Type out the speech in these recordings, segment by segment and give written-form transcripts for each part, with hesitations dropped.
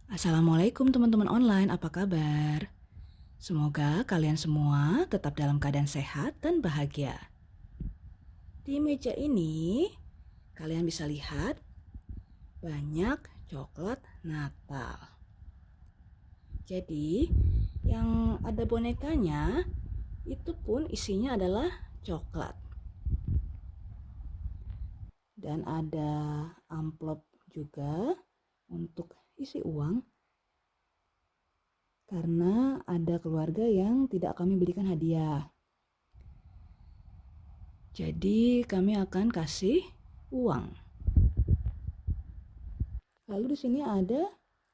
Assalamualaikum teman-teman online, apa kabar? Semoga kalian semua tetap dalam keadaan sehat dan bahagia. Di meja ini, kalian bisa lihat banyak coklat Natal. Jadi, yang ada bonekanya itu pun isinya adalah coklat. Dan ada amplop juga untuk isi uang karena ada keluarga yang tidak kami berikan hadiah. Jadi kami akan kasih uang. Lalu di sini ada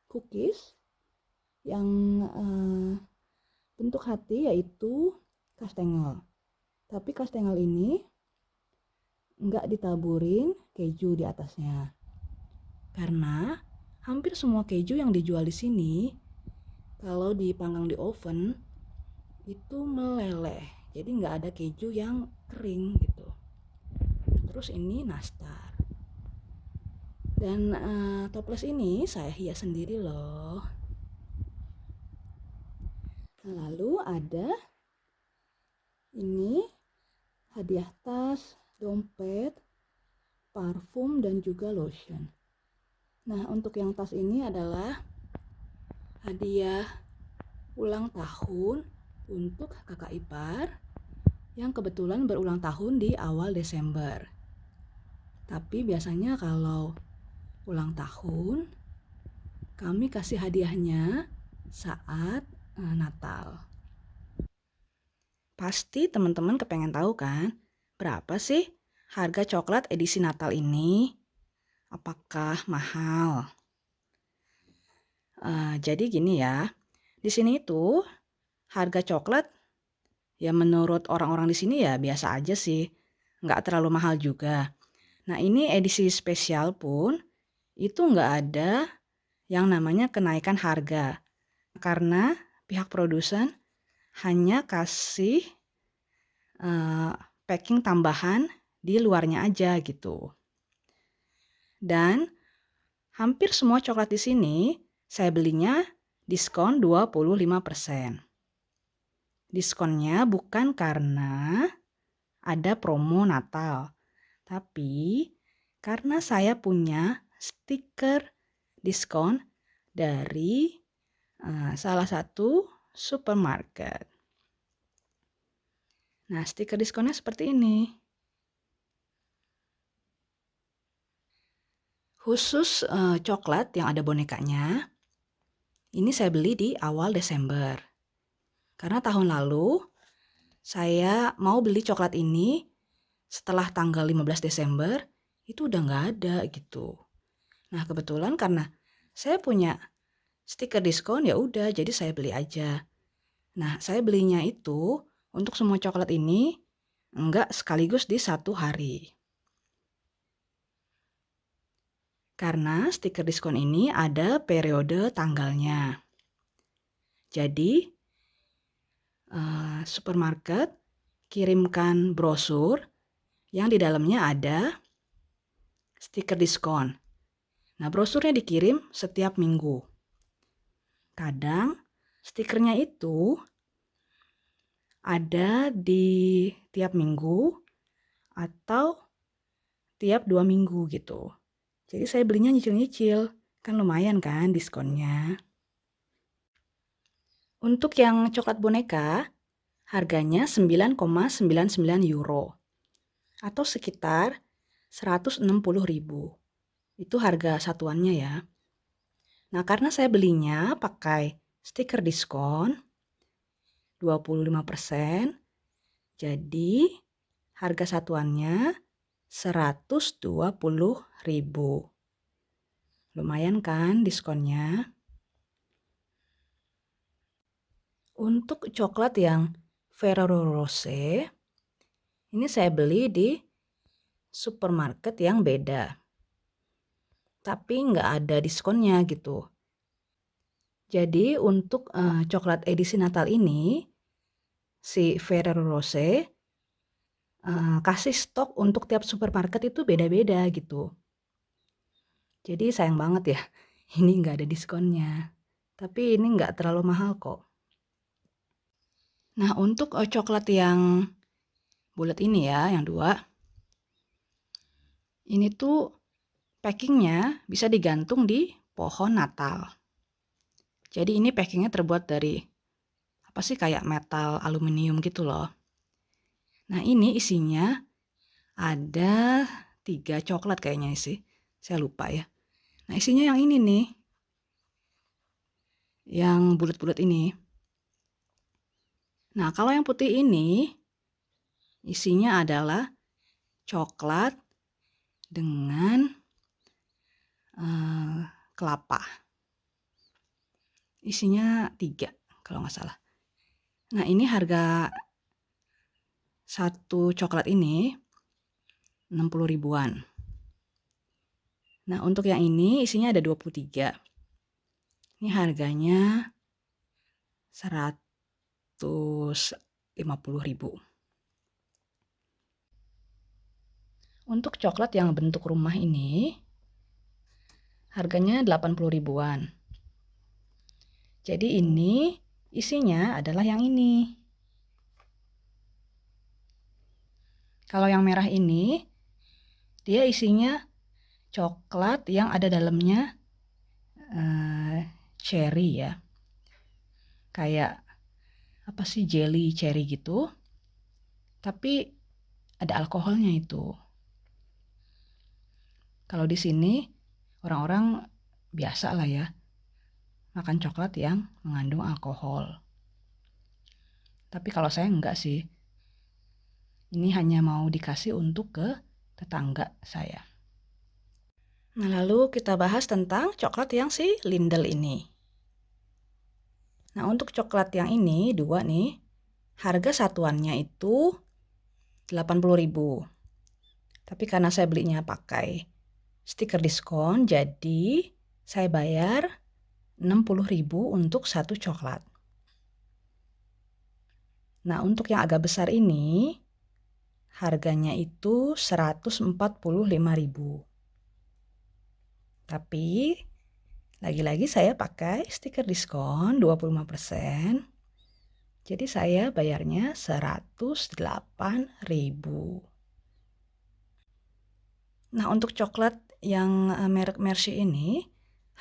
cookies yang bentuk hati yaitu kastengel. Tapi kastengel ini nggak ditaburin keju di atasnya. Karena hampir semua keju yang dijual di sini kalau dipanggang di oven itu meleleh. Jadi nggak ada keju yang kering gitu. Terus ini nastar. Dan toples ini saya hias sendiri loh. Lalu ada ini hadiah tas, dompet, parfum, dan juga lotion. Nah, untuk yang tas ini adalah hadiah ulang tahun untuk kakak ipar yang kebetulan berulang tahun di awal Desember. Tapi biasanya kalau ulang tahun, kami kasih hadiahnya saat Natal. Pasti teman-teman kepengen tahu kan, berapa sih harga coklat edisi Natal ini? Apakah mahal? Jadi gini ya, di sini itu harga coklat ya menurut orang-orang di sini ya biasa aja sih, nggak terlalu mahal juga. Nah ini edisi spesial pun itu nggak ada yang namanya kenaikan harga karena pihak produsen hanya kasih packing tambahan di luarnya aja gitu. Dan hampir semua coklat di sini saya belinya diskon 25%. Diskonnya bukan karena ada promo Natal, tapi karena saya punya stiker diskon dari salah satu supermarket. Nah, stiker diskonnya seperti ini. Khusus coklat yang ada bonekanya, ini saya beli di awal Desember. Karena tahun lalu saya mau beli coklat ini setelah tanggal 15 Desember, itu udah nggak ada gitu. Nah, kebetulan karena saya punya stiker diskon ya udah jadi saya beli aja. Nah, saya belinya itu untuk semua coklat ini enggak sekaligus di satu hari. Karena stiker diskon ini ada periode tanggalnya. Jadi, supermarket kirimkan brosur yang di dalamnya ada stiker diskon. Nah, brosurnya dikirim setiap minggu. Kadang stikernya itu ada di tiap minggu atau tiap 2 minggu gitu. Jadi saya belinya nyicil-nyicil, kan lumayan kan diskonnya. Untuk yang coklat boneka, harganya 9,99 euro atau sekitar 160.000. Itu harga satuannya ya. Nah, karena saya belinya pakai stiker diskon 25%, jadi harga satuannya 120.000. Lumayan kan diskonnya? Untuk coklat yang Ferrero Rocher, ini saya beli di supermarket yang beda. Tapi nggak ada diskonnya gitu. Jadi untuk coklat edisi Natal ini, si Ferrero Rocher kasih stok untuk tiap supermarket itu beda-beda gitu. Jadi sayang banget ya, Ini nggak ada diskonnya. Tapi ini nggak terlalu mahal kok. Nah, untuk coklat yang bulat ini ya, yang 2. Ini tuh packingnya bisa digantung di pohon Natal. Jadi ini packingnya terbuat dari apa sih, kayak metal aluminium gitu loh. Nah, ini isinya ada 3 coklat kayaknya sih. Saya lupa ya. Nah, isinya yang ini nih. Yang bulat-bulat ini. Nah, kalau yang putih ini isinya adalah coklat dengan kelapa. Isinya 3 kalau nggak salah. Nah, ini harga satu coklat ini 60 ribuan. Nah, untuk yang ini isinya ada 23. Ini harganya 150 ribu. Untuk coklat yang bentuk rumah ini harganya 80 ribuan. Jadi ini isinya adalah yang ini. Kalau yang merah ini dia isinya coklat yang ada dalamnya cherry ya. Kayak apa sih, jelly cherry gitu. Tapi ada alkoholnya itu. Kalau di sini orang-orang biasa lah ya makan coklat yang mengandung alkohol. Tapi kalau saya enggak sih. Ini hanya mau dikasih untuk ke tetangga saya. Nah, lalu kita bahas tentang coklat yang si Lindel ini. Nah, untuk coklat yang ini 2 nih, harga satuannya itu 80 ribu. Tapi karena saya belinya pakai stiker diskon, jadi saya bayar 60 ribu untuk satu coklat. Nah, untuk yang agak besar ini harganya itu 145 ribu. Tapi lagi-lagi saya pakai stiker diskon 25%. Jadi saya bayarnya 108 ribu. Nah, untuk coklat yang merek Mercy ini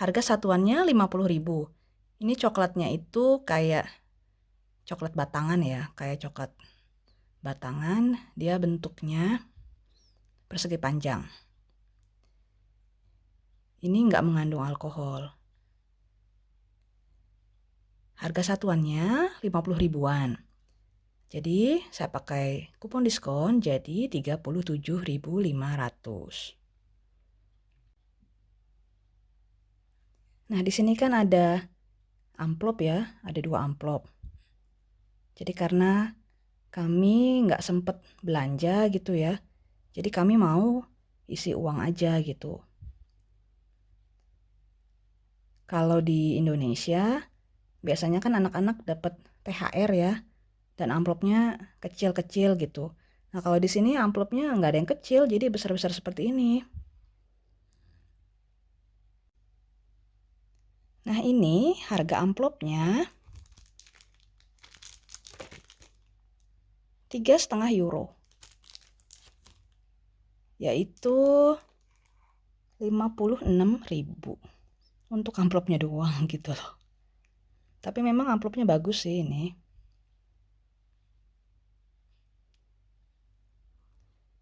harga satuannya 50 ribu. Ini coklatnya itu kayak coklat batangan ya, kayak coklat batangan, dia bentuknya persegi panjang. Ini nggak mengandung alkohol. Harga satuannya 50 ribuan. Jadi saya pakai kupon diskon jadi 37.500. Nah, di sini kan ada amplop ya, ada 2 amplop. Jadi karena kami nggak sempet belanja gitu ya, jadi kami mau isi uang aja gitu. Kalau di Indonesia, biasanya kan anak-anak dapat THR ya, dan amplopnya kecil-kecil gitu. Nah, kalau di sini amplopnya nggak ada yang kecil, jadi besar-besar seperti ini. Nah, ini harga amplopnya 3,5 euro. Yaitu 56 ribu. Untuk amplopnya doang gitu loh. Tapi memang amplopnya bagus sih ini.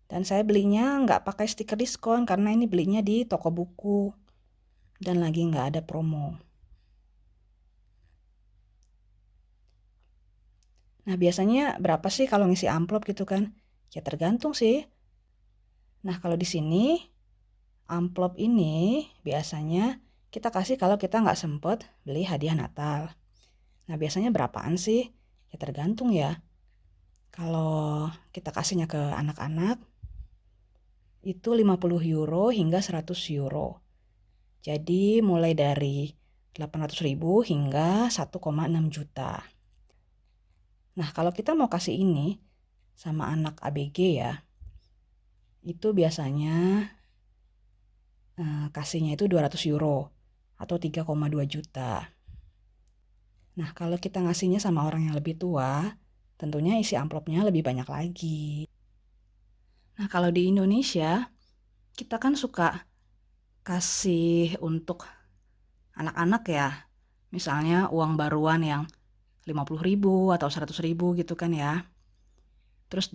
Dan saya belinya nggak pakai stiker diskon karena ini belinya di toko buku. Dan lagi nggak ada promo. Nah, biasanya berapa sih kalau ngisi amplop gitu kan? Ya tergantung sih. Nah, kalau di sini amplop ini biasanya kita kasih kalau kita nggak sempet beli hadiah Natal. Nah, biasanya berapaan sih? Ya tergantung ya. Kalau kita kasihnya ke anak-anak, itu 50 euro hingga 100 euro. Jadi mulai dari 800 ribu hingga 1,6 juta. Nah, kalau kita mau kasih ini sama anak ABG ya, itu biasanya kasihnya itu 200 euro atau 3,2 juta. Nah, kalau kita ngasihnya sama orang yang lebih tua, tentunya isi amplopnya lebih banyak lagi. Nah, kalau di Indonesia, kita kan suka kasih untuk anak-anak ya. Misalnya uang baruan yang 50.000 atau 100.000 gitu kan ya. Terus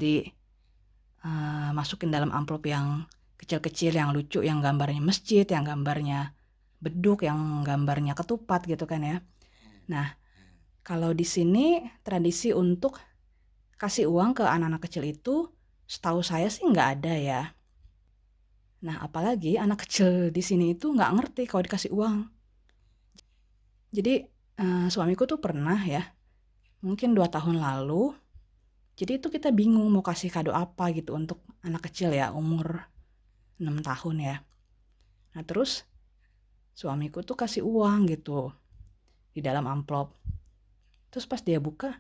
masukin dalam amplop yang kecil-kecil, yang lucu, yang gambarnya masjid, yang gambarnya beduk, yang gambarnya ketupat gitu kan ya. Nah, kalau di sini tradisi untuk kasih uang ke anak-anak kecil itu setahu saya sih nggak ada ya. Nah, apalagi anak kecil di sini itu nggak ngerti kalau dikasih uang. Jadi suamiku tuh pernah ya, mungkin 2 tahun lalu. Jadi itu kita bingung mau kasih kado apa gitu untuk anak kecil ya, umur 6 tahun ya. Nah, terus suamiku tuh kasih uang gitu di dalam amplop. Terus pas dia buka,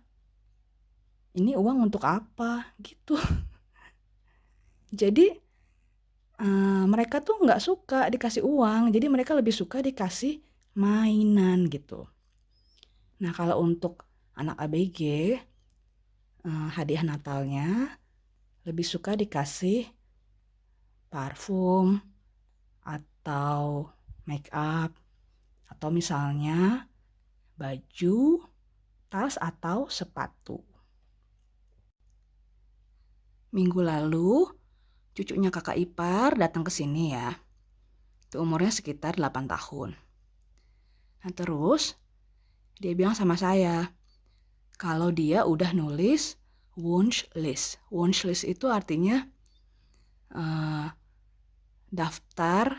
ini uang untuk apa gitu. Jadi mereka tuh nggak suka dikasih uang, jadi mereka lebih suka dikasih mainan gitu. Nah, kalau untuk anak ABG, hadiah Natalnya lebih suka dikasih parfum atau make up atau misalnya baju, tas atau sepatu. Minggu lalu cucunya kakak ipar datang ke sini ya. Itu umurnya sekitar 8 tahun. Nah, terus dia bilang sama saya kalau dia udah nulis wish list. Wish list itu artinya daftar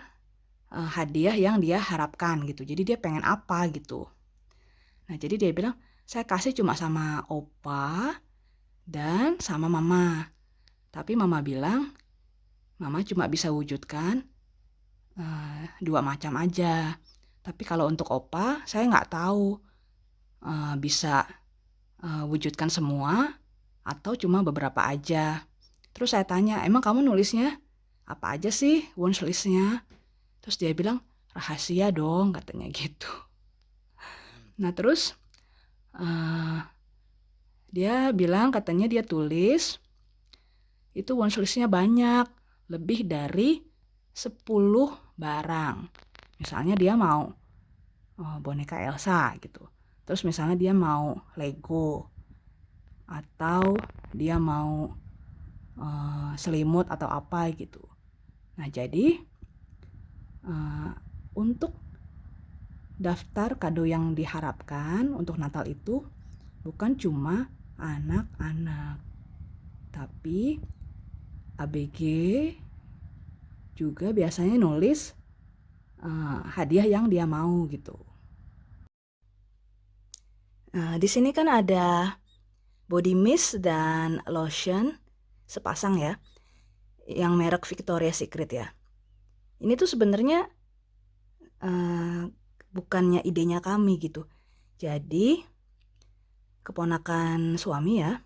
hadiah yang dia harapkan gitu. Jadi dia pengen apa gitu. Nah, jadi dia bilang, saya kasih cuma sama opa dan sama mama. Tapi mama bilang, mama cuma bisa wujudkan 2 macam aja. Tapi kalau untuk opa, saya nggak tahu bisa wujudkan semua atau cuma beberapa aja. Terus saya tanya, emang kamu nulisnya apa aja sih wish list-nya? Terus dia bilang, rahasia dong katanya gitu. Nah, terus dia bilang katanya dia tulis itu wish list-nya banyak, lebih dari 10 barang. Misalnya dia mau boneka Elsa gitu. Terus misalnya dia mau Lego atau dia mau selimut atau apa gitu. Nah, jadi untuk daftar kado yang diharapkan untuk Natal itu bukan cuma anak-anak, tapi ABG juga biasanya nulis hadiah yang dia mau gitu. Di sini kan ada body mist dan lotion sepasang ya, yang merek Victoria's Secret ya. Ini tuh sebenarnya bukannya idenya kami gitu. Jadi keponakan suami ya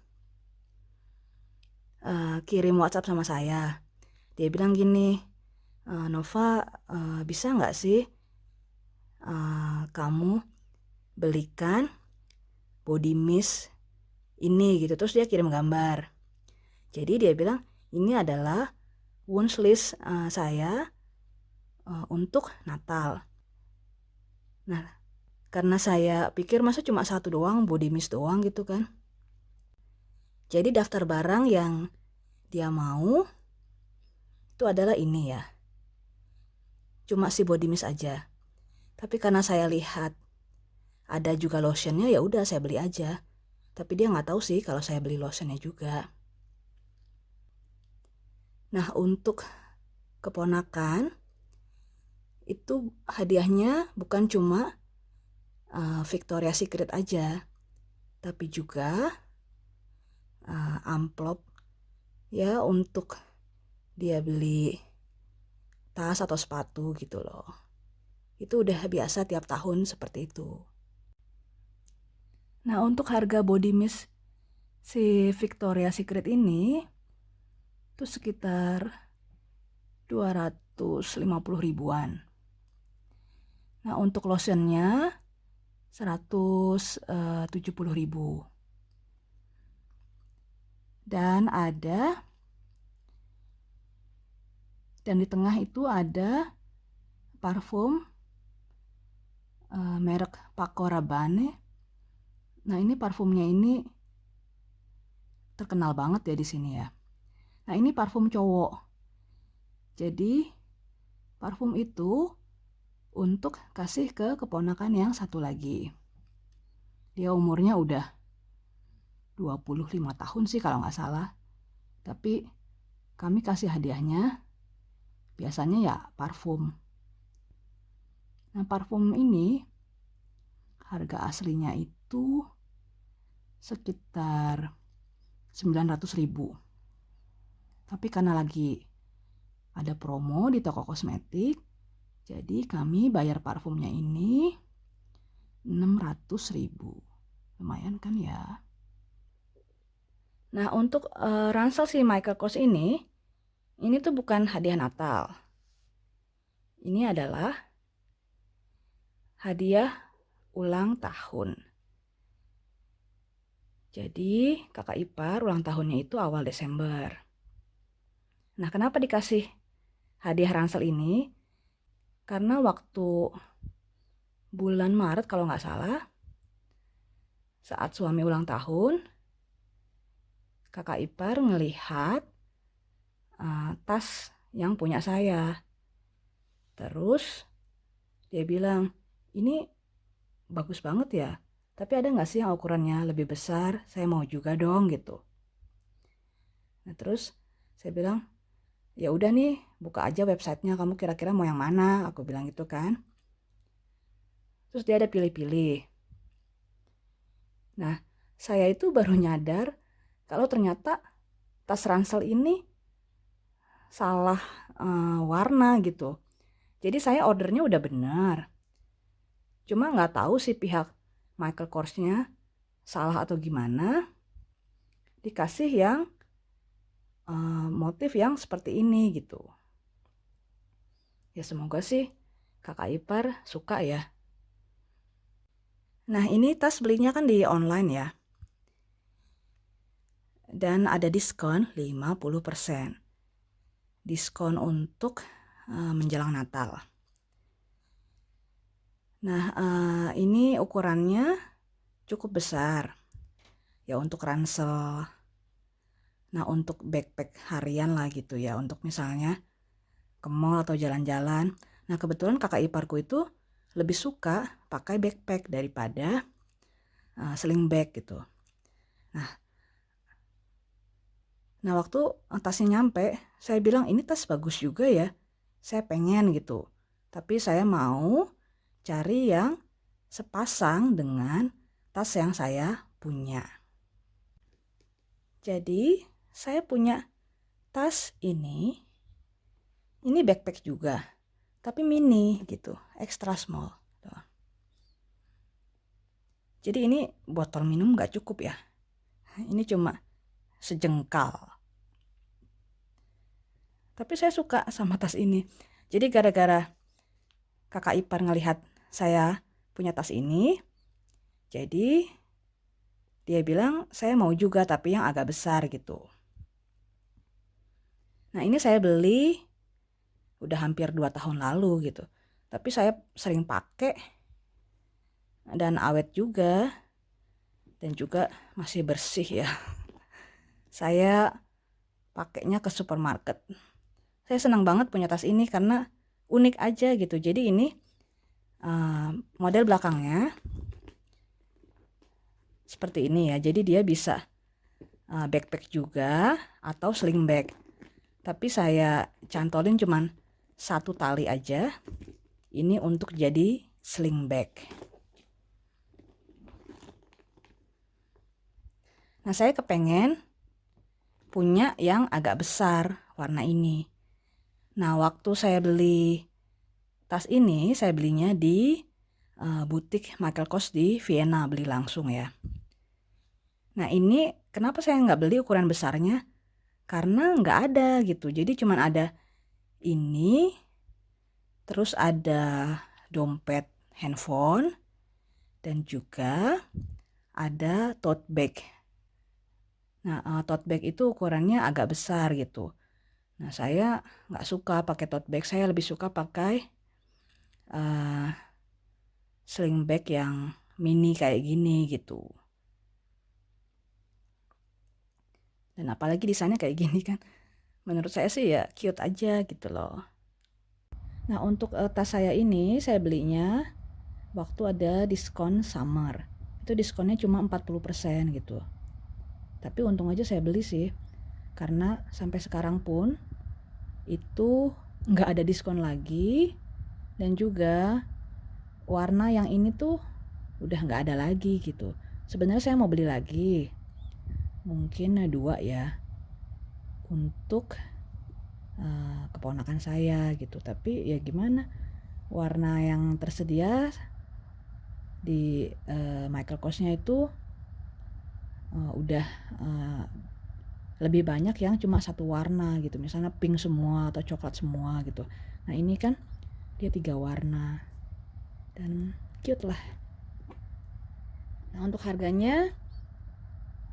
kirim WhatsApp sama saya. Dia bilang gini, Nova bisa nggak sih kamu belikan body mist ini gitu. Terus dia kirim gambar. Jadi dia bilang ini adalah wish list saya untuk Natal. Nah, karena saya pikir masa cuma satu doang, body mist doang gitu kan. Jadi daftar barang yang dia mau itu adalah ini ya. Cuma si body mist aja. Tapi karena saya lihat ada juga lotionnya, ya udah saya beli aja. Tapi dia nggak tahu sih kalau saya beli lotionnya juga. Nah, untuk keponakan itu hadiahnya bukan cuma Victoria's Secret aja, tapi juga amplop ya untuk dia beli tas atau sepatu gitu loh. Itu udah biasa tiap tahun seperti itu. Nah, untuk harga body mist si Victoria's Secret ini itu sekitar 250 ribuan. Nah, untuk lotionnya 170.000. Dan di tengah itu ada parfum merek Paco Rabanne. Nah, ini parfumnya ini terkenal banget ya di sini ya. Nah, ini parfum cowok. Jadi, parfum itu untuk kasih ke keponakan yang satu lagi. Dia umurnya udah 25 tahun sih kalau nggak salah. Tapi kami kasih hadiahnya biasanya ya parfum. Nah, parfum ini harga aslinya itu sekitar 900.000. Tapi karena lagi ada promo di toko kosmetik, jadi kami bayar parfumnya ini 600.000. Lumayan kan ya. Nah, untuk ransel si Michael Kors ini tuh bukan hadiah Natal. Ini adalah hadiah ulang tahun. Jadi kakak ipar ulang tahunnya itu awal Desember. Nah, kenapa dikasih hadiah ransel ini? Karena waktu bulan Maret kalau nggak salah, saat suami ulang tahun, kakak ipar ngelihat tas yang punya saya. Terus dia bilang, ini bagus banget ya, tapi ada nggak sih yang ukurannya lebih besar? Saya mau juga dong gitu. Nah, terus saya bilang, ya udah nih, buka aja websitenya, kamu kira-kira mau yang mana? Aku bilang gitu kan. Terus dia ada pilih-pilih. Nah, saya itu baru nyadar kalau ternyata tas ransel ini salah warna gitu. Jadi saya ordernya udah benar. Cuma nggak tahu sih pihak Michael Korsnya salah atau gimana. Dikasih yang motif yang seperti ini gitu. Ya semoga sih kakak ipar suka ya. Nah, ini tas belinya kan di online ya. Dan ada diskon 50%. Diskon untuk menjelang Natal. Nah, ini ukurannya cukup besar. Ya untuk ransel. Nah, untuk backpack harian lah gitu ya. Untuk misalnya ke mall atau jalan-jalan. Nah, kebetulan kakak iparku itu lebih suka pakai backpack daripada sling bag gitu. Nah, waktu tasnya nyampe, saya bilang ini tas bagus juga ya. Saya pengen gitu. Tapi saya mau cari yang sepasang dengan tas yang saya punya. Jadi, saya punya tas ini. Ini backpack juga, tapi mini gitu, extra small. Tuh. Jadi ini botol minum nggak cukup ya. Ini cuma sejengkal. Tapi saya suka sama tas ini. Jadi gara-gara kakak ipar ngelihat saya punya tas ini, jadi dia bilang saya mau juga tapi yang agak besar gitu. Nah, ini saya beli udah hampir 2 tahun lalu gitu. Tapi saya sering pakai dan awet juga. Dan juga masih bersih ya. Saya pakainya ke supermarket. Saya senang banget punya tas ini karena unik aja gitu. Jadi ini model belakangnya seperti ini ya. Jadi dia bisa backpack juga atau sling bag. Tapi saya cantolin cuman satu tali aja. Ini untuk jadi sling bag. Nah, saya kepengen punya yang agak besar warna ini. Nah, waktu saya beli tas ini, saya belinya di butik Michael Kors di Vienna, beli langsung ya. Nah, ini kenapa saya nggak beli ukuran besarnya? Karena nggak ada gitu. Jadi cuman ada ini, terus ada dompet handphone, dan juga ada tote bag. Nah, tote bag itu ukurannya agak besar gitu. Nah, saya nggak suka pakai tote bag, saya lebih suka pakai sling bag yang mini kayak gini gitu. Dan apalagi desainnya kayak gini kan, menurut saya sih ya cute aja gitu loh. Nah, untuk tas saya ini saya belinya waktu ada diskon summer. Itu diskonnya cuma 40% gitu. Tapi untung aja saya beli sih, karena sampai sekarang pun itu nggak ada diskon lagi, dan juga warna yang ini tuh udah nggak ada lagi gitu. Sebenarnya saya mau beli lagi, mungkin 2 ya, untuk keponakan saya gitu. Tapi ya gimana, warna yang tersedia di Michael Kors-nya itu udah lebih banyak yang cuma satu warna gitu, misalnya pink semua atau coklat semua gitu. Nah, ini kan dia 3 warna dan cute lah. Nah, untuk harganya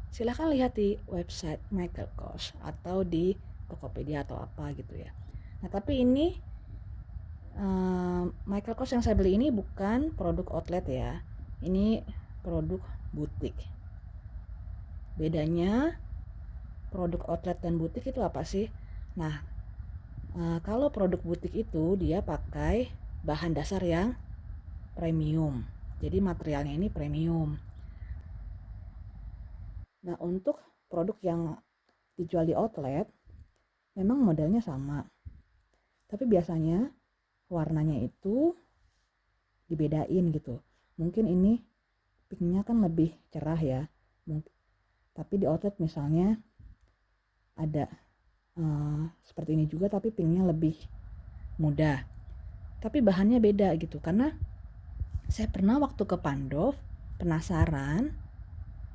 silahkan lihat di website Michael Kors atau di Tokopedia atau apa gitu ya. Nah, tapi ini Michael Kors yang saya beli ini bukan produk outlet ya, ini produk butik. Bedanya produk outlet dan butik itu apa sih? Nah, kalau produk butik itu dia pakai bahan dasar yang premium, jadi materialnya ini premium. Nah, untuk produk yang dijual di outlet memang modelnya sama, tapi biasanya warnanya itu dibedain gitu. Mungkin ini pinknya kan lebih cerah ya, tapi di outlet misalnya ada seperti ini juga tapi pinknya lebih muda, tapi bahannya beda gitu. Karena saya pernah waktu ke Pandov penasaran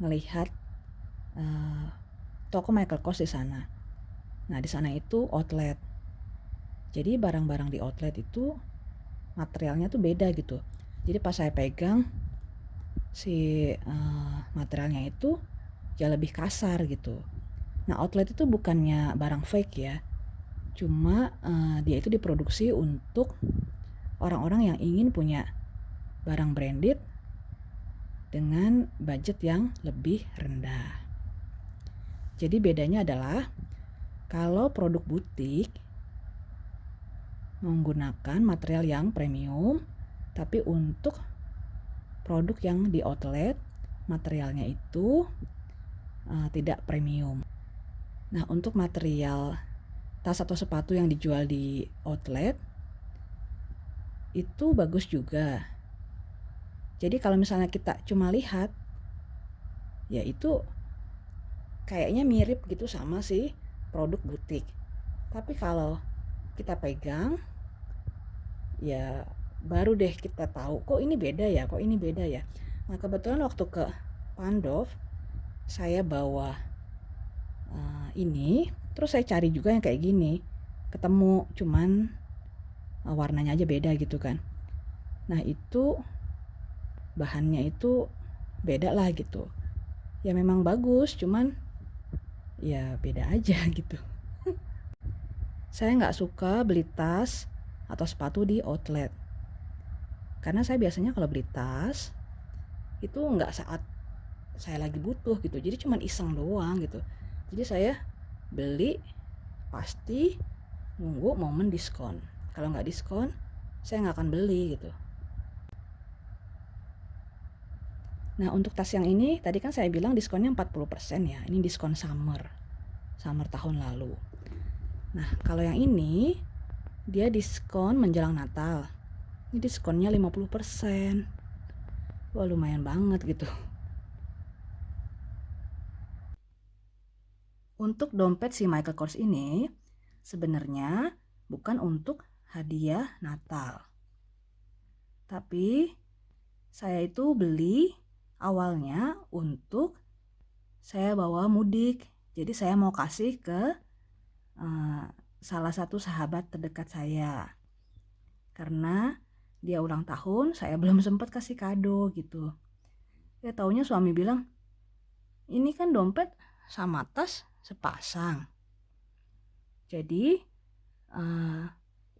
ngelihat toko Michael Kors di sana. Nah, di sana itu outlet, jadi barang-barang di outlet itu materialnya tuh beda gitu. Jadi pas saya pegang si materialnya itu ya lebih kasar gitu. Nah, outlet itu bukannya barang fake ya, cuma dia itu diproduksi untuk orang-orang yang ingin punya barang branded dengan budget yang lebih rendah. Jadi bedanya adalah kalau produk butik menggunakan material yang premium, tapi untuk produk yang di outlet materialnya itu tidak premium. Nah, untuk material tas atau sepatu yang dijual di outlet itu bagus juga. Jadi kalau misalnya kita cuma lihat, ya itu kayaknya mirip gitu sama si produk butik. Tapi kalau kita pegang, ya baru deh kita tahu kok ini beda ya, kok ini beda ya. Nah, kebetulan waktu ke Pandov saya bawa ini, terus saya cari juga yang kayak gini, ketemu, cuman warnanya aja beda gitu kan. Nah, itu bahannya itu beda lah gitu. Ya memang bagus, cuman ya beda aja gitu. Saya nggak suka beli tas atau sepatu di outlet, karena saya biasanya kalau beli tas itu nggak saat saya lagi butuh gitu, jadi cuman iseng doang gitu. Jadi saya beli pasti nunggu momen diskon. Kalau nggak diskon, saya nggak akan beli gitu. Nah, untuk tas yang ini tadi kan saya bilang diskonnya 40% ya. Ini diskon summer tahun lalu. Nah, kalau yang ini dia diskon menjelang Natal. Ini diskonnya 50%. Wah, lumayan banget gitu. Untuk dompet si Michael Kors ini sebenarnya bukan untuk hadiah Natal. Tapi saya itu beli awalnya untuk saya bawa mudik. Jadi saya mau kasih ke salah satu sahabat terdekat saya. Karena dia ulang tahun, saya belum sempat kasih kado gitu. Ya taunya suami bilang, ini kan dompet sama tas sepasang. Jadi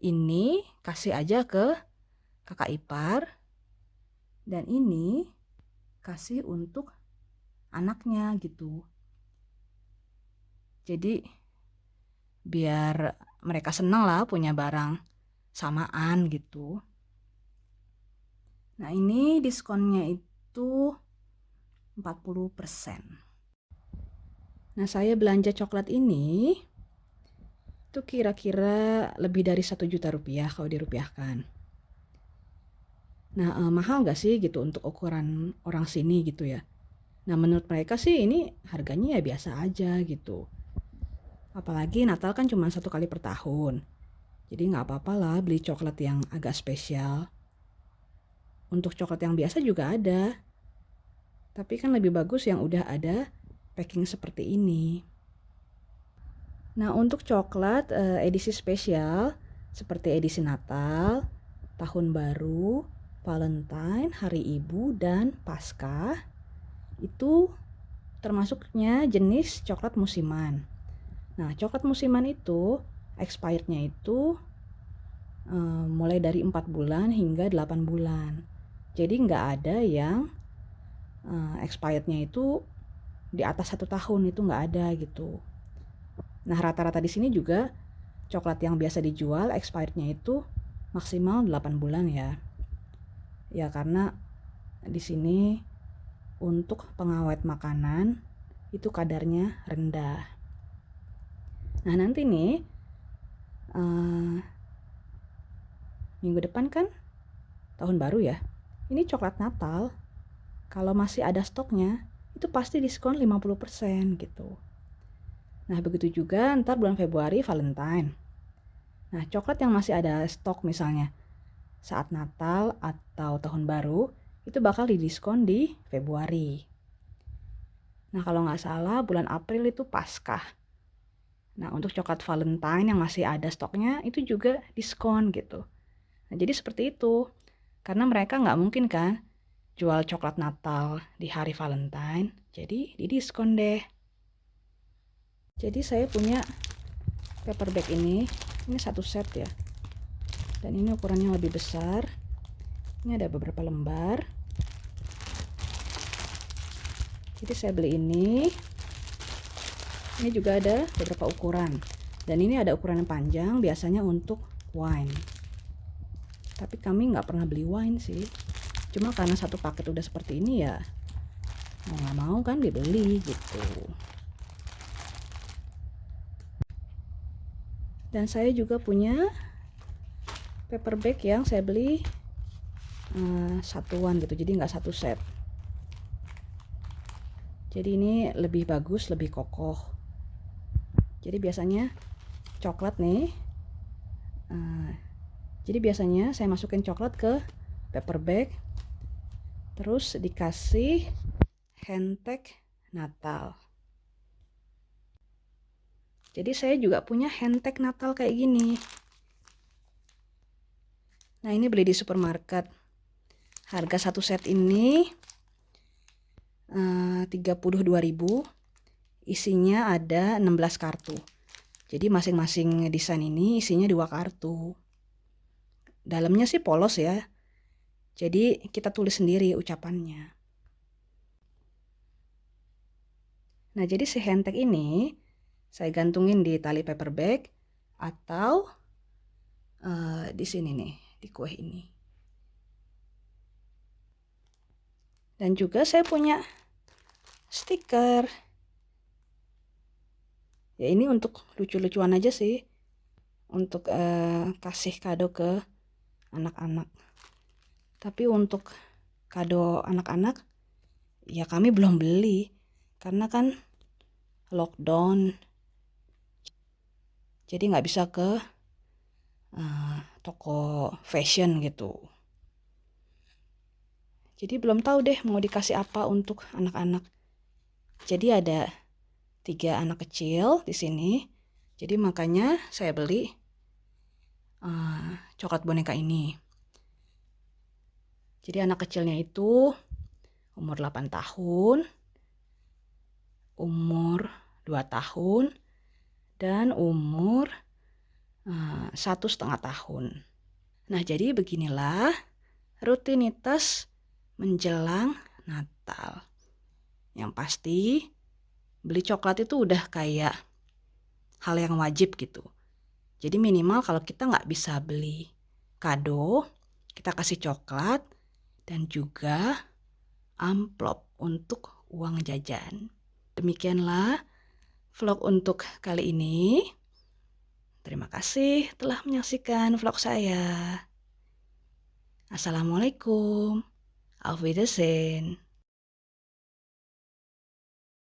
ini kasih aja ke kakak ipar, dan ini kasih untuk anaknya gitu. Jadi biar mereka senang lah punya barang samaan gitu. Nah ini diskonnya itu 40%. Nah saya belanja coklat ini itu kira-kira lebih dari 1 juta rupiah kalau dirupiahkan. Nah mahal gak sih gitu untuk ukuran orang sini gitu ya. Nah menurut mereka sih ini harganya ya biasa aja gitu. Apalagi Natal kan cuma 1 kali per tahun. Jadi nggak apa-apa lah beli coklat yang agak spesial. Untuk coklat yang biasa juga ada. Tapi kan lebih bagus yang udah ada packing seperti ini. Nah untuk coklat edisi spesial seperti edisi Natal, Tahun Baru, Valentine, Hari Ibu, dan Paskah itu termasuknya jenis coklat musiman. Nah coklat musiman itu expirednya itu mulai dari 4 bulan hingga 8 bulan. Jadi nggak ada yang expirednya itu di atas 1 tahun, itu nggak ada gitu. Nah rata-rata di sini juga coklat yang biasa dijual expirednya itu maksimal 8 bulan ya. Ya karena di sini untuk pengawet makanan itu kadarnya rendah. Nah nanti nih minggu depan kan tahun baru ya. Ini coklat Natal, kalau masih ada stoknya itu pasti diskon 50% gitu. Nah begitu juga ntar bulan Februari Valentine. Nah coklat yang masih ada stok misalnya saat Natal atau tahun baru itu bakal didiskon di Februari. Nah kalau nggak salah bulan April itu Paskah. Nah untuk coklat Valentine yang masih ada stoknya itu juga diskon gitu. Nah jadi seperti itu. Karena mereka nggak mungkin kan jual coklat Natal di hari Valentine. Jadi didiskon deh. Jadi saya punya paper bag ini 1 set ya. Dan ini ukurannya lebih besar. Ini ada beberapa lembar. Jadi saya beli ini. Ini juga ada beberapa ukuran. Dan ini ada ukuran yang panjang, biasanya untuk wine. Tapi kami nggak pernah beli wine sih. Cuma karena satu paket udah seperti ini ya, mau nggak mau kan dibeli gitu. Dan saya juga punya paper bag yang saya beli satuan gitu, jadi nggak 1 set. Jadi ini lebih bagus, lebih kokoh. Jadi biasanya coklat nih, jadi biasanya saya masukin coklat ke paper bag, terus dikasih handtag Natal. Jadi saya juga punya handtag Natal kayak gini. Nah ini beli di supermarket. Harga 1 set ini 32.000. Isinya ada 16 kartu. Jadi masing-masing desain ini isinya 2 kartu. Dalamnya sih polos ya. Jadi kita tulis sendiri ucapannya. Nah jadi si handtag ini saya gantungin di tali paper bag atau di sini nih, di kue ini. Dan juga saya punya stiker. Ya ini untuk lucu-lucuan aja sih. Untuk kasih kado ke anak-anak. Tapi untuk kado anak-anak ya kami belum beli. Karena kan lockdown. Jadi nggak bisa ke toko fashion gitu. Jadi belum tahu deh mau dikasih apa untuk anak-anak. Jadi ada 3 anak kecil di sini. Jadi makanya saya beli coklat boneka ini. Jadi anak kecilnya itu umur 8 tahun, umur 2 tahun, dan umur 1,5 tahun. Nah, jadi beginilah rutinitas menjelang Natal. Yang pasti beli coklat itu udah kayak hal yang wajib gitu. Jadi minimal kalau kita nggak bisa beli kado, kita kasih coklat dan juga amplop untuk uang jajan. Demikianlah vlog untuk kali ini. Terima kasih telah menyaksikan vlog saya. Assalamualaikum. Auf Wiedersehen.